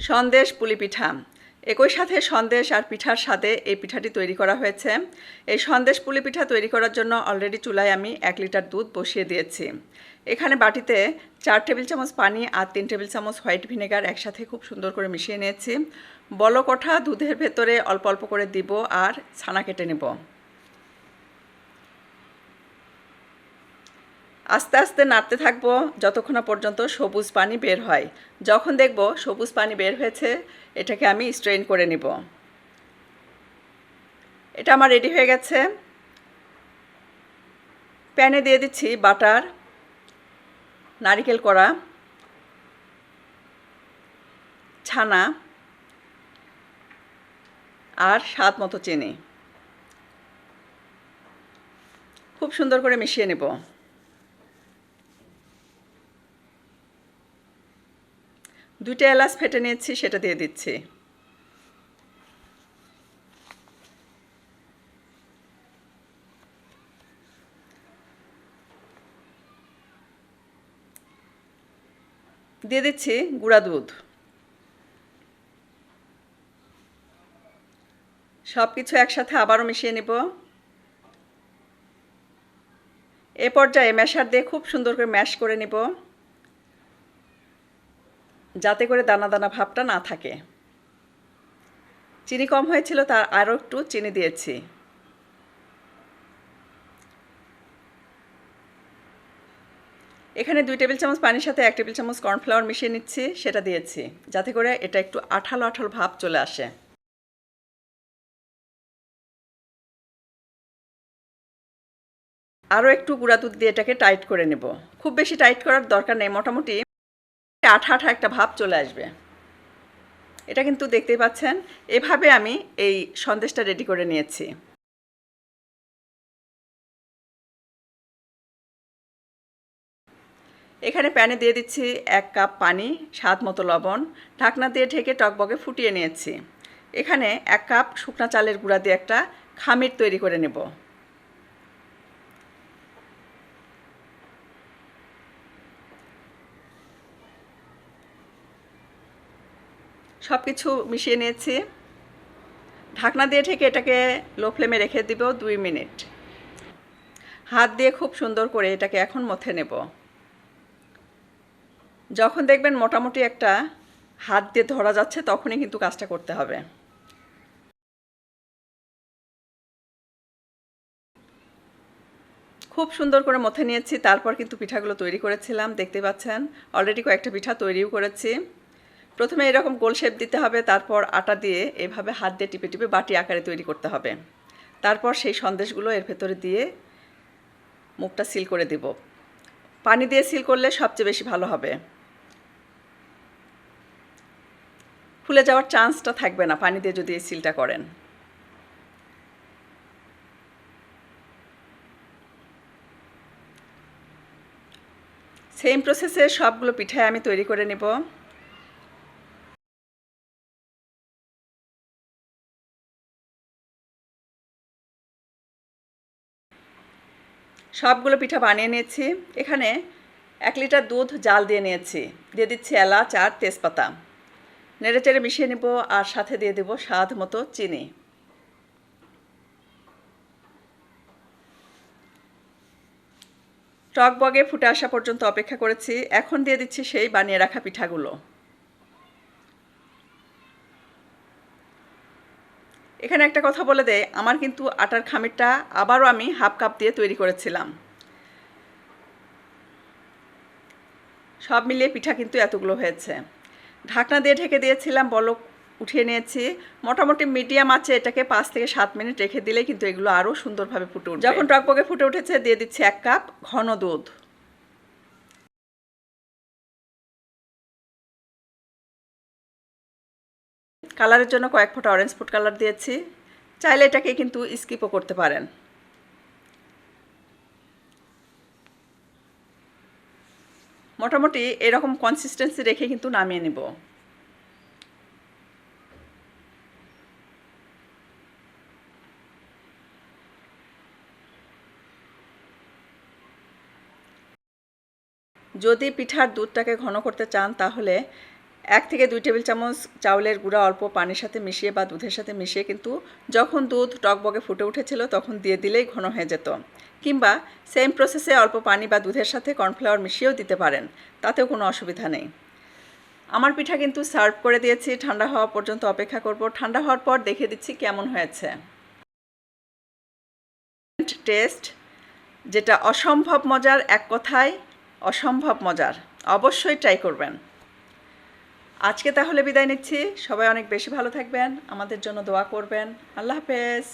সন্দেশ পুলি পিঠা। একই সাথে সন্দেশ আর পিঠার সাথে এই পিঠাটি তৈরি করা হয়েছে। এই সন্দেশ পুলি পিঠা তৈরি করার জন্য অলরেডি চুলায় আমি 1 লিটার দুধ বসিয়ে দিয়েছি। এখানে বাটিতে 4 টেবিল চামচ পানি আর 3 টেবিল চামচ হোয়াইট ভিনেগার একসাথে খুব সুন্দর করে মিশিয়ে নিয়েছি। বলক ওঠা দুধের ভেতরে অল্প অল্প করে দিব আর ছানা কেটে নেব। আস্তে আস্তে নাড়তে থাকবো যতক্ষণ না পর্যন্ত সবুজ পানি বের হয়। যখন দেখব সবুজ পানি বের হয়েছে, এটাকে আমি স্ট্রেন করে নিব। এটা আমার রেডি হয়ে গেছে। প্যানে দিয়ে দিচ্ছি বাটার, নারিকেল কড়া, ছানা আর স্বাদ মতো চিনি। খুব সুন্দর করে মিশিয়ে নেব। দুইটা এলাচ ফেটে নিয়েছি, সেটা দিয়ে দিচ্ছি। দিয়ে দিচ্ছি গুঁড়া দুধ। সব কিছু একসাথে আবারও মিশিয়ে নেব। এ পর্যায়ে ম্যাশার দিয়ে খুব সুন্দর করে ম্যাশ করে নেব, যাতে করে দানা দানা ভাবটা না থাকে। চিনি কম হয়েছিল, তার আরও একটু চিনি দিয়েছি। এখানে 2 টেবিল চামচ পানির সাথে 1 টেবিল চামচ কর্নফ্লাওয়ার মিশিয়ে নিচ্ছি, সেটা দিয়েছি যাতে করে এটা একটু আঠালো আঠালো ভাব চলে আসে। আরও একটু গুঁড়া দুধ দিয়ে এটাকে টাইট করে নেব। খুব বেশি টাইট করার দরকার নেই, মোটামুটি আঠা আঠা একটা ভাব চলে আসবে। এটা কিন্তু দেখতেই পাচ্ছেন, এভাবে আমি এই সন্দেশটা রেডি করে নিয়েছি। এখানে প্যানে দিয়ে দিচ্ছি 1 কাপ পানি, স্বাদ মতো লবণ, ঢাকনা দিয়ে ঢেকে টকবকে ফুটিয়ে নিয়েছি। এখানে 1 কাপ শুকনা চালের গুঁড়া দিয়ে একটা খামির তৈরি করে নেব। সব কিছু মিশিয়ে নিয়েছি। ঢাকনা দিয়ে ঢেকে এটাকে লো ফ্লেমে রেখে দিব 2 মিনিট। হাত দিয়ে খুব সুন্দর করে এটাকে এখন মথে নেব। যখন দেখবেন মোটামুটি একটা হাত দিয়ে ধরা যাচ্ছে, তখনই কিন্তু কাজটা করতে হবে। খুব সুন্দর করে মথে নিয়েছি, তারপর কিন্তু পিঠাগুলো তৈরি করেছিলাম। দেখতে পাচ্ছেন অলরেডি কয়েকটা পিঠা তৈরিও করেছি। প্রথমে এরকম গোল শেপ দিতে হবে, তারপর আটা দিয়ে এভাবে হাত দিয়ে টিপে টিপে বাটি আকারে তৈরি করতে হবে। তারপর সেই সন্দেশগুলো এর ভেতরে দিয়ে মুখটা সিল করে দেব। পানি দিয়ে সিল করলে সবচেয়ে বেশি ভালো হবে, ফুলে যাওয়ার চান্সটা থাকবে না পানি দিয়ে যদি এই সিলটা করেন। সেম প্রসেসে সবগুলো পিঠাই আমি তৈরি করে নেব। সবগুলো পিঠা বানিয়ে নিয়েছি। এখানে 1 লিটার দুধ জাল দিয়ে নিয়েছি। দিয়ে দিচ্ছি এলাচ আর তেজপাতা। নেড়ে চেড়ে মিশিয়ে নেব আর সাথে দিয়ে দেব স্বাদ মতো চিনি। টকবগে ফুটে আসা পর্যন্ত অপেক্ষা করেছি। এখন দিয়ে দিচ্ছি সেই বানিয়ে রাখা পিঠাগুলো। এখানে একটা কথা বলে দেয়, আমার কিন্তু আটার খামিরটা আবারও আমি হাফ কাপ দিয়ে তৈরি করেছিলাম। সব মিলিয়ে পিঠা কিন্তু এতগুলো হয়েছে। ঢাকনা দিয়ে ঢেকে দিয়েছিলাম, বলক উঠিয়ে নিয়েছি। মোটামুটি মিডিয়াম আঁচে এটাকে 5 থেকে 7 মিনিট রেখে দিলেই কিন্তু এগুলো আরও সুন্দরভাবে ফুটে উঠবে। যখন টকবকে ফুটে উঠেছে, দিয়ে দিচ্ছি 1 কাপ ঘন দুধ। কালারের জন্য কয়েক ফোঁটা অরেঞ্জ ফুড কালার দিয়েছি। চাইলে এটাকে কিন্তু স্কিপও করতে পারেন। মোটামুটি এরকম কনসিস্টেন্সি রেখে কিন্তু নামিয়ে নেব। যদি পিঠার দুধটাকে ঘন করতে চান, তাহলে 1 থেকে 2 টেবিল চামচ চাউলের গুঁড়া অল্প পানির সাথে মিশিয়ে বা দুধের সাথে মিশিয়ে কিন্তু যখন দুধ টকবকে ফুটে উঠেছিল তখন দিয়ে দিলেই ঘন হয়ে যেত। কিংবা সেম প্রসেসে অল্প পানি বা দুধের সাথে কর্নফ্লাওয়ার মিশিয়েও দিতে পারেন, তাতেও কোনো অসুবিধা নেই। আমার পিঠা কিন্তু সার্ভ করে দিয়েছি, ঠান্ডা হওয়া পর্যন্ত অপেক্ষা করব। ঠান্ডা হওয়ার পর দেখে দিচ্ছি কেমন হয়েছে। টেস্ট যেটা অসম্ভব মজার, এক কথায় অসম্ভব মজার, অবশ্যই ট্রাই করবেন। আজকে তাহলে বিদায় নিচ্ছি। সবাই অনেক বেশি ভালো থাকবেন, আমাদের জন্য দোয়া করবেন। আল্লাহ হাফেজ।